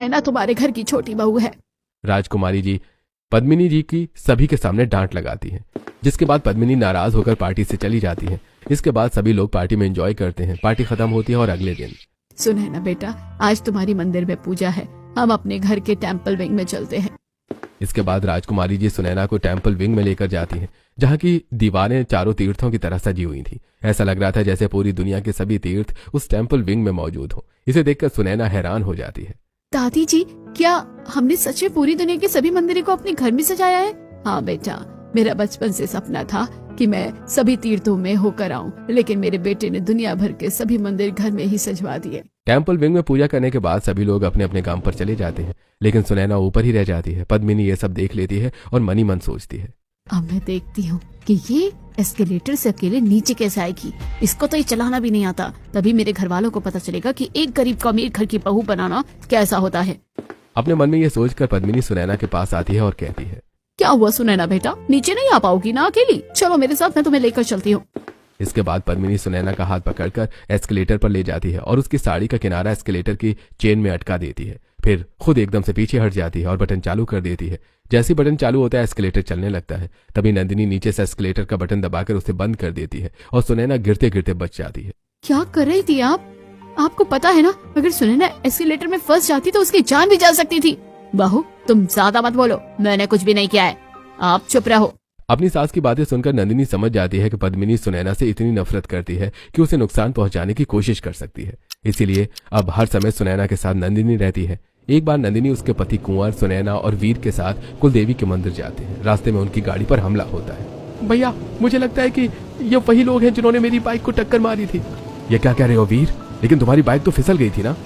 है ना, तुम्हारे घर की छोटी बहू है। राजकुमारी जी पद्मिनी जी की सभी के सामने डांट लगाती हैं, जिसके बाद पद्मिनी नाराज होकर पार्टी से चली जाती है। इसके बाद सभी लोग पार्टी में एंजॉय करते हैं। पार्टी खत्म होती है और अगले दिन सुनैना बेटा, आज तुम्हारी मंदिर में पूजा है, हम अपने घर के टेम्पल विंग में चलते हैं। इसके बाद राजकुमारी जी सुनैना को टेम्पल विंग में लेकर जाती हैं, जहाँ की दीवारें चारों तीर्थों की तरह सजी हुई थी। ऐसा लग रहा था जैसे पूरी दुनिया के सभी तीर्थ उस टेम्पल विंग में मौजूद हो। इसे देखकर सुनैना हैरान हो जाती है। दादी जी, क्या हमने सच में पूरी दुनिया के सभी मंदिरों को अपने घर में सजाया है? हाँ बेटा, मेरा बचपन से सपना था कि मैं सभी तीर्थों में होकर आऊं, लेकिन मेरे बेटे ने दुनिया भर के सभी मंदिर घर में ही सजवा दिए। टेम्पल विंग में पूजा करने के बाद सभी लोग अपने अपने काम पर चले जाते हैं, लेकिन सुनैना ऊपर ही रह जाती है। पद्मिनी ये सब देख लेती है और मनी मन सोचती है, अब मैं देखती हूँ कि ये एस्केलेटर से अकेले नीचे कैसे आएगी। इसको तो ये चलाना भी नहीं आता, तभी मेरे घर वालों को पता चलेगा कि एक गरीब को अमीर घर की बहू बनाना कैसा होता है। अपने मन में ये सोचकर पद्मिनी सुनैना के पास आती है और कहती है, क्या हुआ सुनैना बेटा, नीचे नहीं आ पाओगी ना अकेली? चलो मेरे साथ, मैं तुम्हें लेकर चलती हूँ। इसके बाद पद्मिनी सुनैना का हाथ पकड़कर एस्केलेटर पर ले जाती है और उसकी साड़ी का किनारा एस्केलेटर की चेन में अटका देती है। फिर खुद एकदम से पीछे हट जाती है और बटन चालू कर देती है। जैसे बटन चालू होता है एस्केलेटर चलने लगता है। तभी नंदिनी नीचे से एस्केलेटर का बटन दबाकर उसे बंद कर देती है और सुनैना गिरते गिरते बच जाती है। क्या कर रही थी आप? आपको पता है ना, अगर सुनैना एस्केलेटर में फंस जाती तो उसकी जान भी जा सकती थी। बहू, तुम ज्यादा मत बोलो, मैंने कुछ भी नहीं किया है, आप चुप रहो। अपनी सास की बातें सुनकर नंदिनी समझ जाती है कि पद्मिनी सुनैना से इतनी नफरत करती है कि उसे नुकसान पहुंचाने की कोशिश कर सकती है। इसीलिए अब हर समय सुनैना के साथ नंदिनी रहती है। एक बार नंदिनी उसके पति कुंवर, सुनैना और वीर के साथ कुलदेवी के मंदिर जाते हैं। रास्ते में उनकी गाड़ी पर हमला होता है। भैया, मुझे लगता है कि ये वही लोग हैं जिन्होंने मेरी बाइक को टक्कर मारी थी। ये क्या कह रहे हो वीर? लेकिन तुम्हारी बाइक तो फिसल गई थी ना?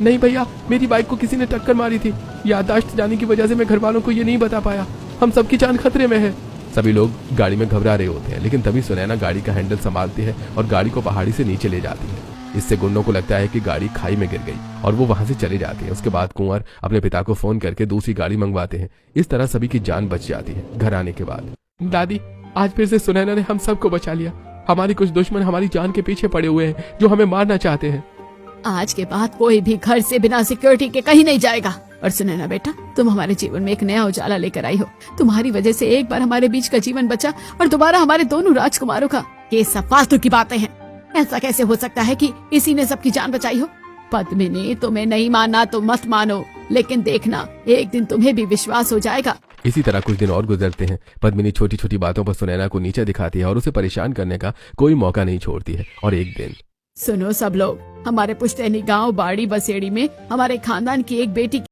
नहीं भैया, मेरी बाइक को किसी ने टक्कर मारी थी। याददाश्त जाने की वजह से मैं घर वालों को ये नहीं बता पाया। हम सबकी जान खतरे में है। सभी लोग गाड़ी में घबरा रहे होते हैं, लेकिन तभी सुनैना गाड़ी का हैंडल संभालती है और गाड़ी को पहाड़ी से नीचे ले जाती है। इससे गुंडों को लगता है कि गाड़ी खाई में गिर गई और वो वहां से चले जाते हैं। उसके बाद कुंवर अपने पिता को फोन करके दूसरी गाड़ी मंगवाते हैं। इस तरह सभी की जान बच जाती है। घर आने के बाद दादी, आज फिर से सुनैना ने हम सबको बचा लिया। हमारे कुछ दुश्मन हमारी जान के पीछे पड़े हुए हैं जो हमें मारना चाहते हैं। आज के बाद कोई भी घर से बिना सिक्योरिटी के कहीं नहीं जाएगा। और सुनैना बेटा, तुम हमारे जीवन में एक नया उजाला लेकर आई हो। तुम्हारी वजह से एक बार हमारे बीच का जीवन बचा और दोबारा हमारे दोनों राजकुमारों का। ये सब फालतू की बातें हैं। ऐसा कैसे हो सकता है कि इसी ने सबकी जान बचाई हो? पद्मिनी, तुम्हें नहीं मानना तो मत मानो, लेकिन देखना एक दिन तुम्हें भी विश्वास हो जाएगा। इसी तरह कुछ दिन और गुजरते हैं। पद्मिनी छोटी छोटी बातों पर सुनैना को नीचे दिखाती है और उसे परेशान करने का कोई मौका नहीं छोड़ती है। और एक दिन, सुनो सब लोग, हमारे पुश्तैनी गांव बाड़ी बसेड़ी में हमारे खानदान की एक बेटी